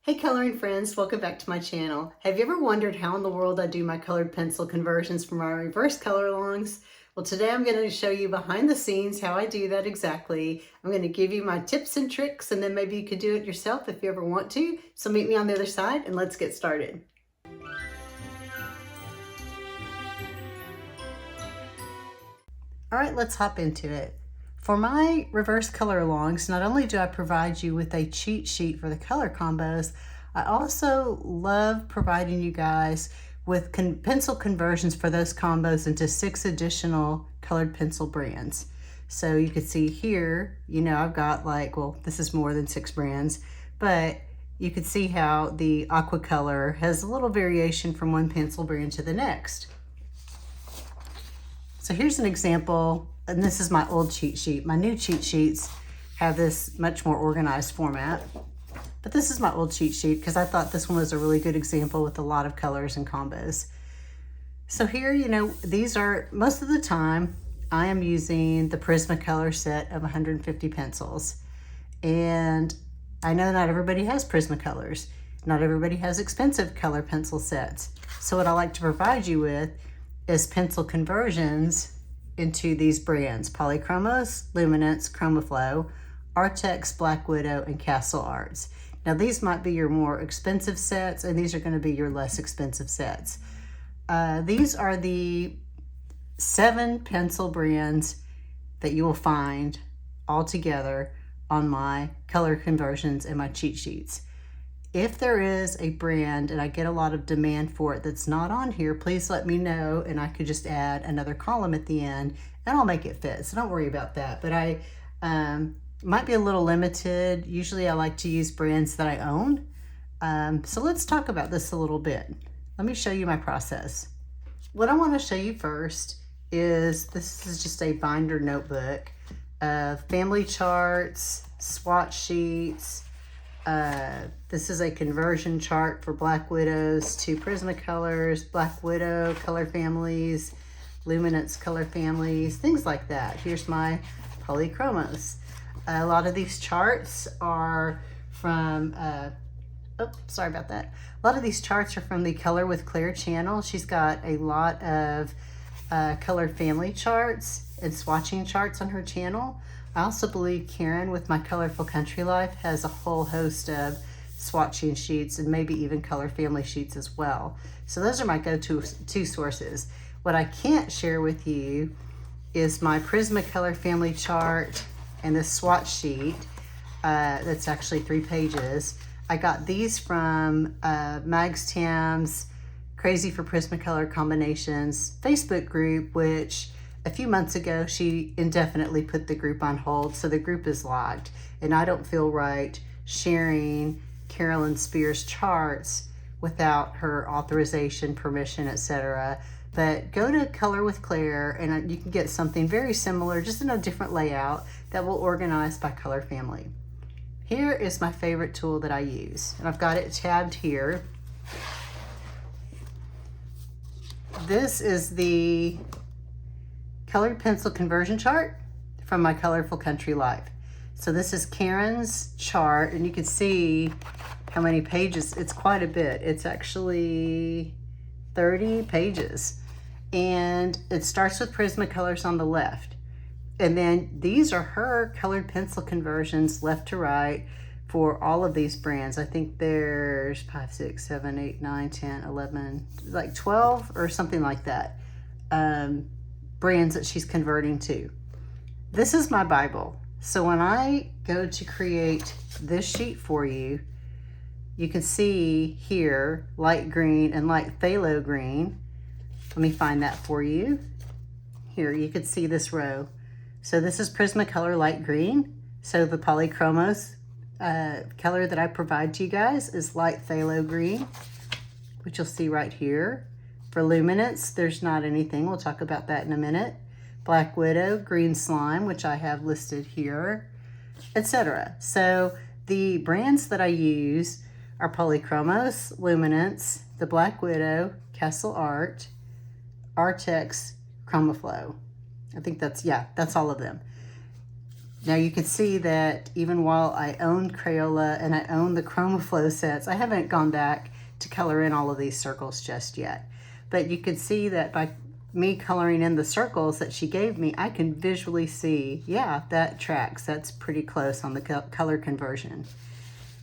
Hey coloring friends, welcome back to my channel. Have you ever wondered how in the world I do my colored pencil conversions for my reverse color alongs? Well, today I'm going to show you behind the scenes how I do that exactly. I'm going to give you my tips and tricks, and then maybe you could do it yourself if you ever want to. So meet me on the other side and let's get started. All right, let's hop into it. For my reverse color alongs, not only do I provide you with a cheat sheet for the color combos, I also love providing you guys with pencil conversions for those combos into 6 additional colored pencil brands. So you can see here, I've got this is more than 6 brands, but you can see how the aqua color has a little variation from one pencil brand to the next. So here's an example, and this is my old cheat sheet. My new cheat sheets have this much more organized format, but this is my old cheat sheet because I thought this one was a really good example with a lot of colors and combos. So here, these are, most of the time, I am using the Prismacolor set of 150 pencils. And I know not everybody has Prismacolors. Not everybody has expensive color pencil sets. So what I like to provide you with is pencil conversions into these brands: Polychromos, Luminance, Chromaflow, Arrtx, Black Widow, and Castle Arts. Now these might be your more expensive sets, and these are going to be your less expensive sets. These are the 7 pencil brands that you will find all together on my color conversions and my cheat sheets. If there is a brand and I get a lot of demand for it that's not on here, please let me know, and I could just add another column at the end and I'll make it fit. So don't worry about that. But I might be a little limited. Usually I like to use brands that I own. So let's talk about this a little bit. Let me show you my process. What I want to show you first is, this is just a binder notebook of family charts, swatch sheets. This is a conversion chart for Black Widows to Prismacolors, Black Widow color families, Luminance color families, things like that. Here's my Polychromos. A lot of these charts are from, sorry about that. A lot of these charts are from the Color with Claire channel. She's got a lot of color family charts and swatching charts on her channel. I also believe Karen with My Colorful Country Life has a whole host of swatching sheets and maybe even color family sheets as well. So those are my go-to 2 sources. What I can't share with you is my Prismacolor family chart and this swatch sheet that's actually 3 pages. I got these from Mags Tam's Crazy for Prismacolor Combinations Facebook group, which a few months ago, she indefinitely put the group on hold, so the group is locked, and I don't feel right sharing Carolyn Spears' charts without her authorization, permission, etc. But go to Color with Claire, and you can get something very similar, just in a different layout, that will organize by color family. Here is my favorite tool that I use, and I've got it tabbed here. This is the colored pencil conversion chart from My Colorful Country Life. So this is Karen's chart, and you can see how many pages. It's quite a bit. It's actually 30 pages, and it starts with Prismacolors on the left, and then these are her colored pencil conversions left to right for all of these brands. I think there's 5, 6, 7, 8, 9, 10, 11, like 12 or something like that. Brands that she's converting to. This is my Bible. So when I go to create this sheet for you, you can see here light green and light phthalo green. Let me find that for you. Here you can see this row. So this is Prismacolor light green. So the Polychromos color that I provide to you guys is light phthalo green, which you'll see right here. For Luminance, there's not anything. We'll talk about that in a minute. Black Widow, green slime, which I have listed here, etc. So the brands that I use are Polychromos, Luminance, the Black Widow, Castle Art, Arrtx, Chromaflow. I think that's all of them. Now you can see that even while I own Crayola and I own the ChromaFlow sets, I haven't gone back to color in all of these circles just yet. But you can see that by me coloring in the circles that she gave me, I can visually see, yeah, that tracks. That's pretty close on the color conversion.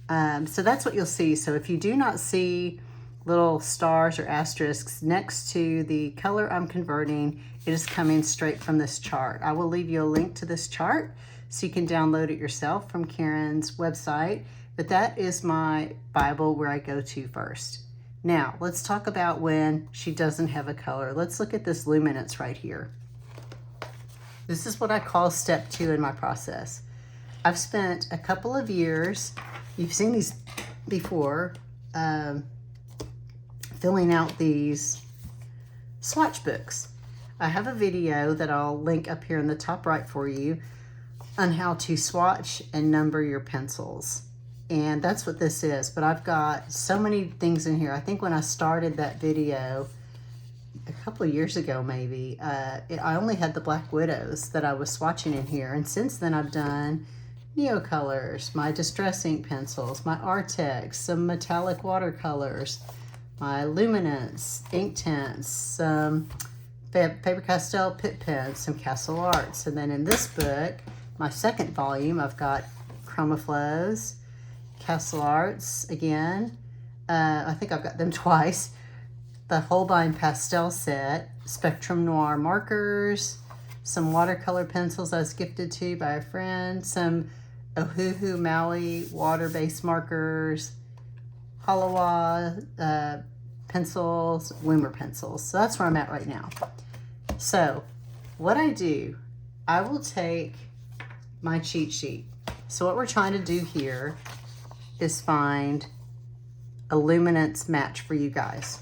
So that's what you'll see. So if you do not see little stars or asterisks next to the color I'm converting, it is coming straight from this chart. I will leave you a link to this chart so you can download it yourself from Karen's website, but that is my Bible where I go to first. Now, let's talk about when she doesn't have a color. Let's look at this luminance right here. This is what I call step 2 in my process. I've spent a couple of years, you've seen these before, filling out these swatch books. I have a video that I'll link up here in the top right for you on how to swatch and number your pencils. And that's what this is, but I've got so many things in here. I think when I started that video a couple of years ago maybe, I only had the Black Widows that I was swatching in here, and since then I've done Neocolors, my Distress ink pencils, my Arrtx, some metallic watercolors, my Luminance ink tints, some Faber-Castell Pitt pens, some Castle Arts, and then in this book, my second volume, I've got ChromaFlows, Castle Arts again. I think I've got them twice. The Holbein pastel set, Spectrum Noir markers, some watercolor pencils I was gifted to by a friend, some Ohuhu Maui water-based markers, Halawa pencils, Woomer pencils. So that's where I'm at right now. So what I do, I will take my cheat sheet. So what we're trying to do here is find a luminance match for you guys.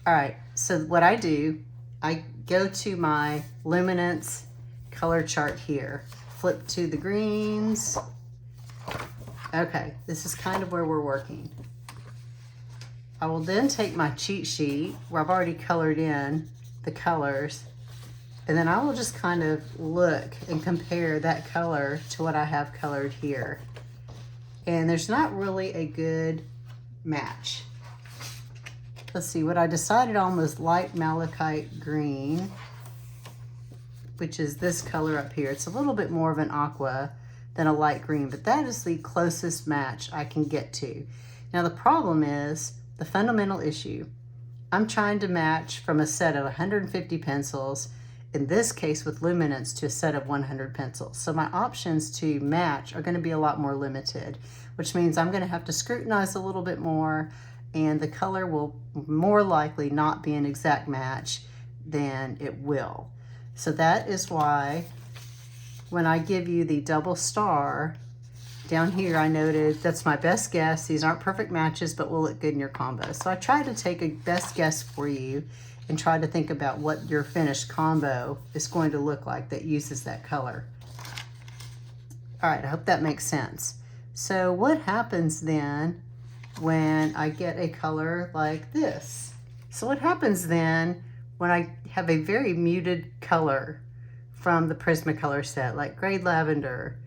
All right, so what I do, I go to my luminance color chart here, flip to the greens. Okay, this is kind of where we're working. I will then take my cheat sheet where I've already colored in the colors, and then I will just kind of look and compare that color to what I have colored here. And there's not really a good match. Let's see, what I decided on was light malachite green, which is this color up here. It's a little bit more of an aqua than a light green, but that is the closest match I can get to. Now the problem is, the fundamental issue, I'm trying to match from a set of 150 pencils, in this case with luminance, to a set of 100 pencils. So my options to match are going to be a lot more limited, which means I'm going to have to scrutinize a little bit more, and the color will more likely not be an exact match than it will. So that is why when I give you the double star, down here I noted that's my best guess. These aren't perfect matches, but will look good in your combo. So I try to take a best guess for you and try to think about what your finished combo is going to look like that uses that color. All right, I hope that makes sense. So what happens then when I get a color like this? So what happens then when I have a very muted color from the Prismacolor set, like Grade Lavender,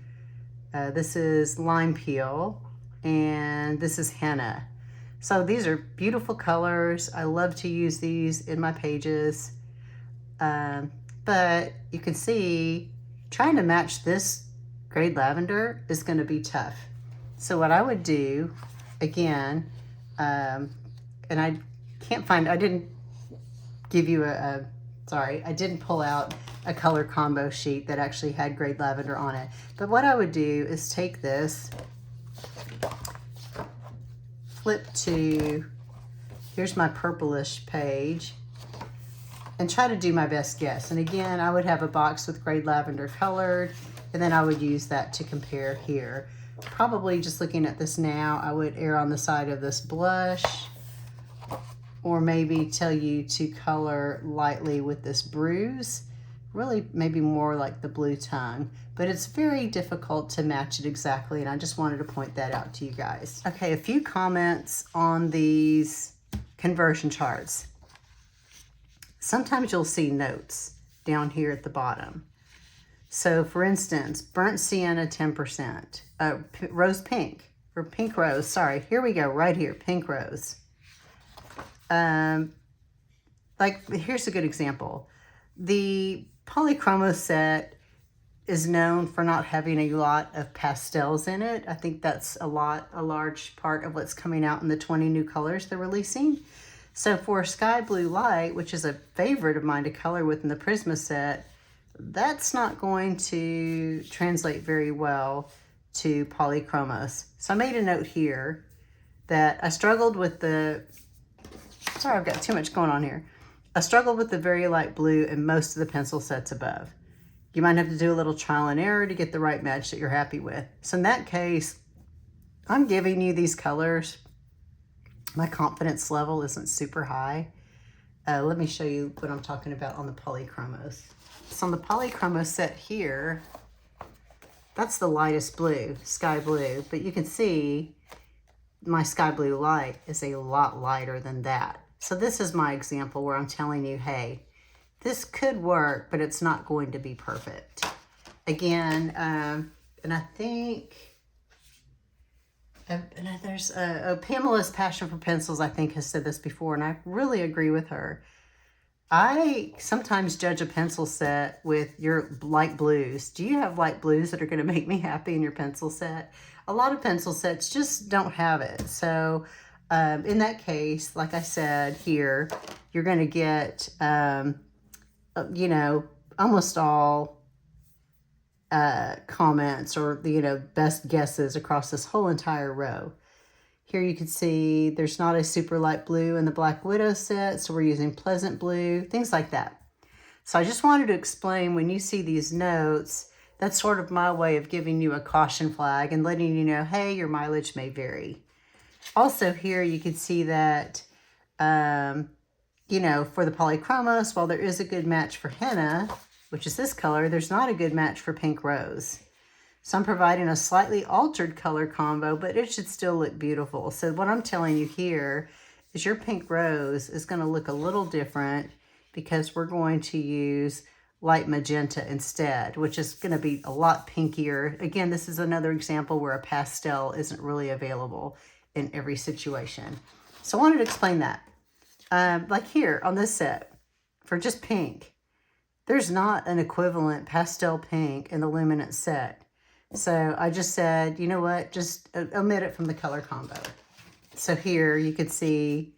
this is Lime Peel, and this is Henna. So these are beautiful colors. I love to use these in my pages. But you can see trying to match this Grade Lavender is going to be tough. So what I would do, again, and I can't find, I didn't give you I didn't pull out a color combo sheet that actually had Grade Lavender on it. But what I would do is take this, flip to, here's my purplish page, and try to do my best guess. And again, I would have a box with Grade Lavender colored, and then I would use that to compare here. Probably just looking at this now, I would err on the side of this blush, or maybe tell you to color lightly with this bruise, really maybe more like the Blue Tongue, but it's very difficult to match it exactly, and I just wanted to point that out to you guys. Okay, a few comments on these conversion charts. Sometimes you'll see notes down here at the bottom. So for instance, burnt sienna 10%, rose pink, or pink rose, sorry. Here we go, right here, pink rose. Like, here's a good example. The Polychromos set is known for not having a lot of pastels in it. I think that's a large part of what's coming out in the 20 new colors they're releasing. So for Sky Blue Light, which is a favorite of mine to color with in the Prisma set, that's not going to translate very well to Polychromos. So I made a note here that I struggled with the, sorry, I've got too much going on here. I struggled with the very light blue in most of the pencil sets above. You might have to do a little trial and error to get the right match that you're happy with. So in that case, I'm giving you these colors. My confidence level isn't super high. Let me show you what I'm talking about on the Polychromos. So on the Polychromos set here, that's the lightest blue, sky blue, but you can see my Sky Blue Light is a lot lighter than that. So this is my example where I'm telling you, hey, this could work, but it's not going to be perfect. Again, and I think, there's Pamela's Passion for Pencils, I think, has said this before, and I really agree with her. I sometimes judge a pencil set with your light blues. Do you have light blues that are going to make me happy in your pencil set? A lot of pencil sets just don't have it. So in that case, like I said here, you're going to get, you know, almost all comments or, you know, best guesses across this whole entire row. Here you can see there's not a super light blue in the Black Widow set, so we're using Pleasant Blue, things like that. So I just wanted to explain, when you see these notes, that's sort of my way of giving you a caution flag and letting you know, hey, your mileage may vary. Also here you can see that, you know, for the Polychromos, while there is a good match for henna, which is this color, there's not a good match for pink rose. So I'm providing a slightly altered color combo, but it should still look beautiful. So what I'm telling you here is your pink rose is going to look a little different because we're going to use light magenta instead, which is going to be a lot pinkier. Again, this is another example where a pastel isn't really available in every situation. So I wanted to explain that. Like here on this set, for just pink, there's not an equivalent pastel pink in the Luminance set. So I just said, you know what, just omit it from the color combo. So here you could see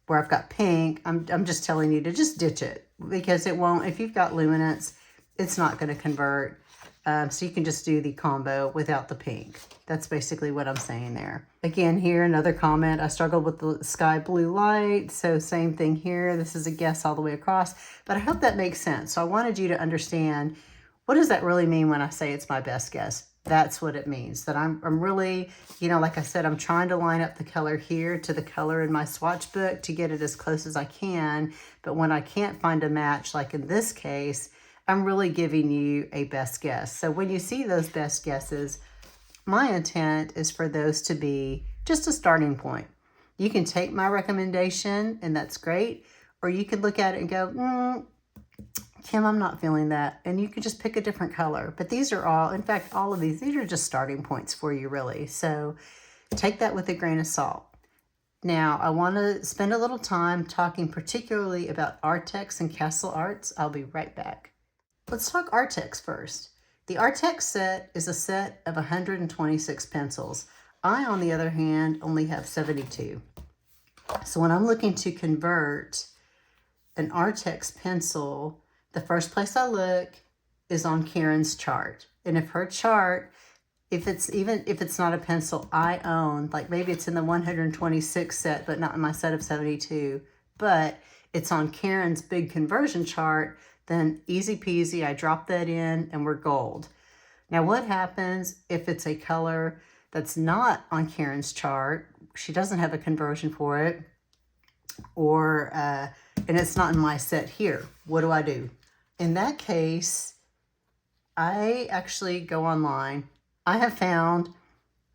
where I've got pink. I'm just telling you to just ditch it because it won't, if you've got Luminance, it's not going to convert. So you can just do the combo without the pink. That's basically what I'm saying there. Again, here, another comment. I struggled with the Sky Blue Light. So same thing here. This is a guess all the way across. But I hope that makes sense. So I wanted you to understand, what does that really mean when I say it's my best guess? That's what it means. That I'm really, you know, like I said, I'm trying to line up the color here to the color in my swatch book to get it as close as I can. But when I can't find a match, like in this case, I'm really giving you a best guess. So when you see those best guesses, my intent is for those to be just a starting point. You can take my recommendation, and that's great. Or you could look at it and go, Kim, I'm not feeling that. And you could just pick a different color. But these are all, in fact, all of these are just starting points for you, really. So take that with a grain of salt. Now, I want to spend a little time talking particularly about Arrtx and Castle Art. I'll be right back. Let's talk Arrtx first. The Arrtx set is a set of 126 pencils. I, on the other hand, only have 72. So when I'm looking to convert an Arrtx pencil, the first place I look is on Karen's chart. And if her chart, even if it's not a pencil I own, like maybe it's in the 126 set, but not in my set of 72, but it's on Karen's big conversion chart, then easy peasy, I drop that in and we're gold. Now what happens if it's a color that's not on Karen's chart, she doesn't have a conversion for it, or and it's not in my set here? What do I do? In that case, I actually go online. I have found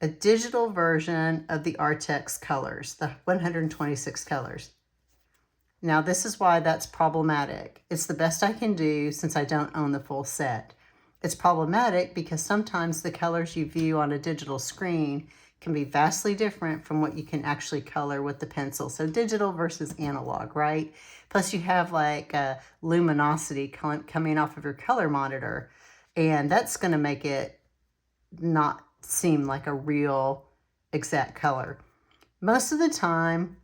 a digital version of the Arrtx colors, the 126 colors. Now, this is why that's problematic. It's the best I can do since I don't own the full set. it's problematic because sometimes the colors you view on a digital screen can be vastly different from what you can actually color with the pencil. So digital versus analog, right? Plus you have like luminosity coming off of your color monitor, and that's going to make it not seem like a real exact color. Most of the time,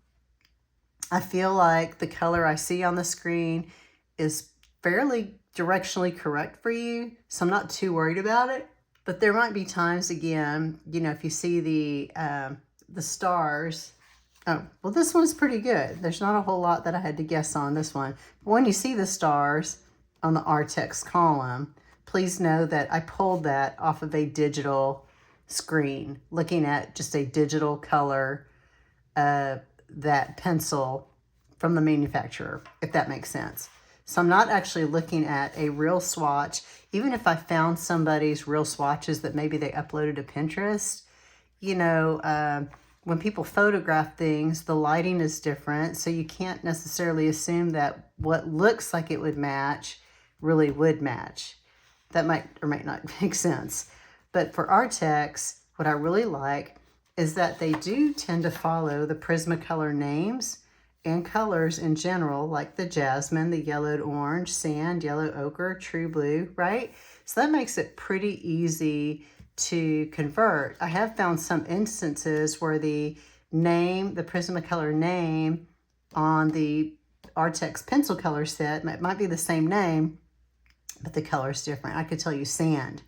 I feel like the color I see on the screen is fairly directionally correct for you, so I'm not too worried about it. But there might be times, again, you know, if you see the stars. Oh, well, this one's pretty good. There's not a whole lot that I had to guess on this one. But when you see the stars on the Arrtx column, please know that I pulled that off of a digital screen, looking at just a digital color, that pencil from the manufacturer, if that makes sense. So I'm not actually looking at a real swatch. Even if I found somebody's real swatches that maybe they uploaded to Pinterest, you know, when people photograph things, the lighting is different. So you can't necessarily assume that what looks like it would match really would match. That might or might not make sense. But for Arrtx, what I really like is that they do tend to follow the Prismacolor names and colors in general, like the jasmine, the yellowed orange, sand, yellow ochre, true blue, right? So that makes it pretty easy to convert. I have found some instances where the name, the Prismacolor name on the Arrtx pencil color set, it might be the same name, but the color is different. I could tell you sand.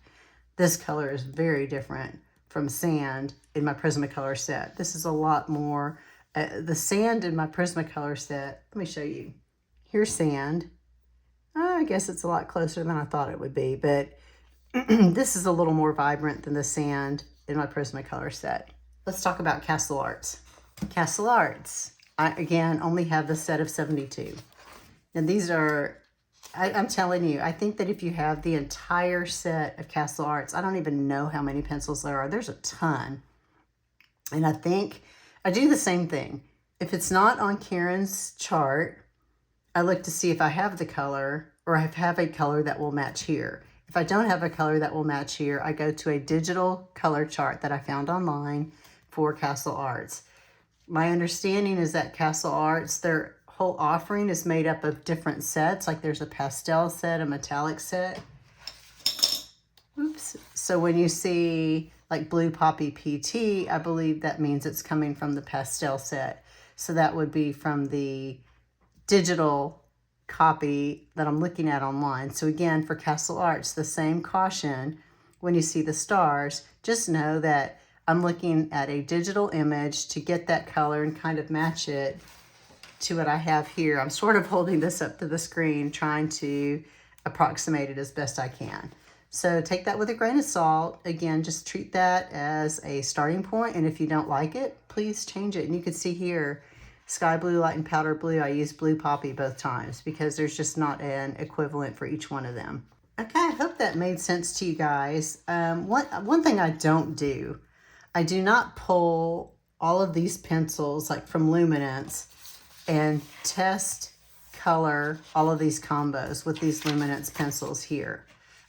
This color is very different from sand in my Prismacolor set. This is a lot more. The sand in my Prismacolor set, let me show you. Here's sand. I guess it's a lot closer than I thought it would be, but this is a little more vibrant than the sand in my Prismacolor set. Let's talk about Castle Arts. Castle Arts, I, again, only have the set of 72. And these are, I'm telling you, I think that if you have the entire set of Castle Arts, I don't even know how many pencils there are. There's a ton. And I think I do the same thing. If it's not on Karen's chart, I look to see if I have the color or I have a color that will match here. If I don't have a color that will match here, I go to a digital color chart that I found online for Castle Arts. My understanding is that Castle Arts, their whole offering is made up of different sets. Like there's a pastel set, a metallic set. Oops. So when you see like Blue Poppy PT, I believe that means it's coming from the pastel set. So that would be from the digital copy that I'm looking at online. So again, for Castle Arts, the same caution. When you see the stars, just know that I'm looking at a digital image to get that color and kind of match it to what I have here. I'm sort of holding this up to the screen, trying to approximate it as best I can. So take that with a grain of salt. Again, just treat that as a starting point, and if you don't like it, please change it. And you can see here, sky blue, light, and powder blue, I used Blue Poppy both times because there's just not an equivalent for each one of them. Okay, I hope that made sense to you guys. One thing I don't do, I do not pull all of these pencils like from Luminance and test color all of these combos with these Luminance pencils here.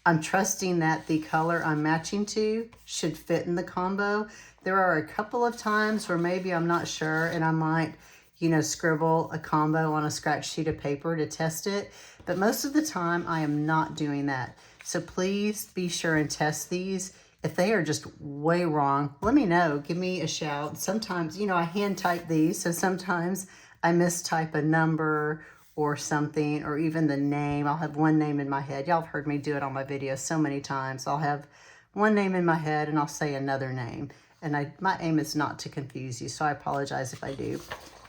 I'm trusting that the color I'm matching to should fit in the combo. There are a couple of times where maybe I'm not sure and I might, you know, scribble a combo on a scratch sheet of paper to test it. But most of the time I am not doing that. So please be sure and test these. If they are just way wrong, let me know. Give me a shout. Sometimes, you know, I hand type these. So sometimes I mistype a number or something, or even the name. I'll have one name in my head. Y'all have heard me do it on my videos so many times. I'll have one name in my head and I'll say another name. And my aim is not to confuse you, so I apologize if I do.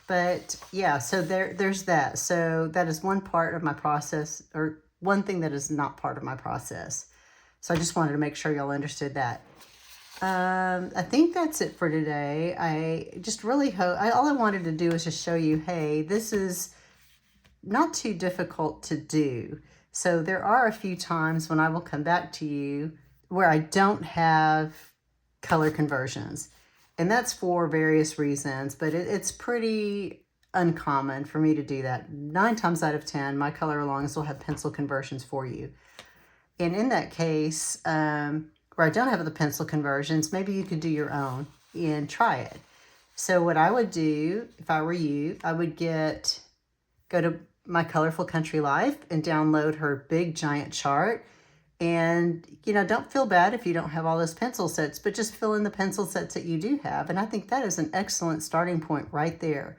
But yeah, so there's that. So that is one part of my process, or one thing that is not part of my process. So I just wanted to make sure y'all understood that. I think that's it for today. I just really hope, all I wanted to do is just show you, hey, this is not too difficult to do. So there are a few times when I will come back to you where I don't have color conversions. And that's for various reasons, but it's pretty uncommon for me to do that. 9 times out of 10, my color alongs will have pencil conversions for you. And in that case, where I don't have the pencil conversions, maybe you could do your own and try it. So what I would do, if I were you, I would go to My Colorful Country Life and download her big giant chart. And, you know, don't feel bad if you don't have all those pencil sets, but just fill in the pencil sets that you do have. And I think that is an excellent starting point right there.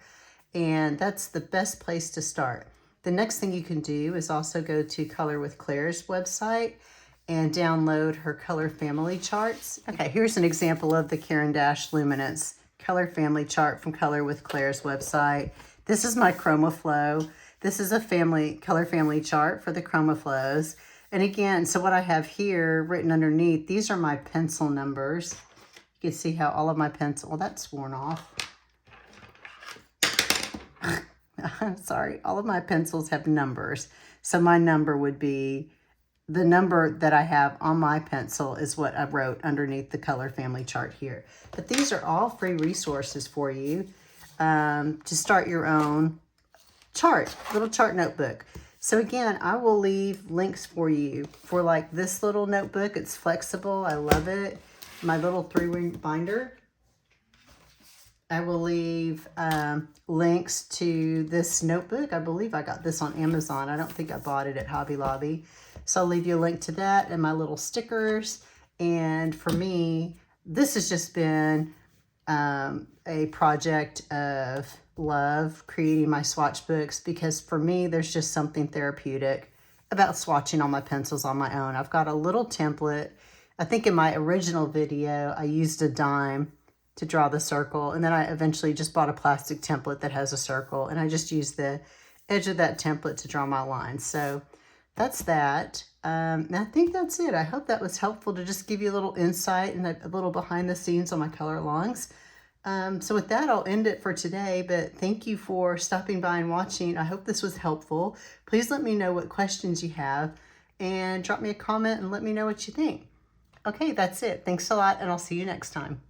And that's the best place to start. The next thing you can do is also go to Color with Claire's website and download her color family charts. Okay, here's an example of the Caran d'Ache Luminance color family chart from Color with Claire's website. This is my Chroma Flow. This is a color family chart for the Chroma Flows. And again, so what I have here written underneath, these are my pencil numbers. You can see how all of my pencil, well, that's worn off. Sorry, all of my pencils have numbers. So my number would be, the number that I have on my pencil is what I wrote underneath the color family chart here. But these are all free resources for you to start your own little chart notebook. So again, I will leave links for you for like this little notebook. It's flexible. I love it. My little 3-ring binder. I will leave links to this notebook. I believe I got this on Amazon. I don't think I bought it at Hobby Lobby. So I'll leave you a link to that and my little stickers. And for me, this has just been a project of love, creating my swatch books, because for me, there's just something therapeutic about swatching all my pencils on my own. I've got a little template. I think in my original video, I used a dime to draw the circle, and then I eventually just bought a plastic template that has a circle, and I just used the edge of that template to draw my lines. So that's that. And I think that's it. I hope that was helpful to just give you a little insight and a little behind the scenes on my color alongs. So with that, I'll end it for today, but thank you for stopping by and watching. I hope this was helpful. Please let me know what questions you have and drop me a comment and let me know what you think. Okay, that's it. Thanks a lot, and I'll see you next time.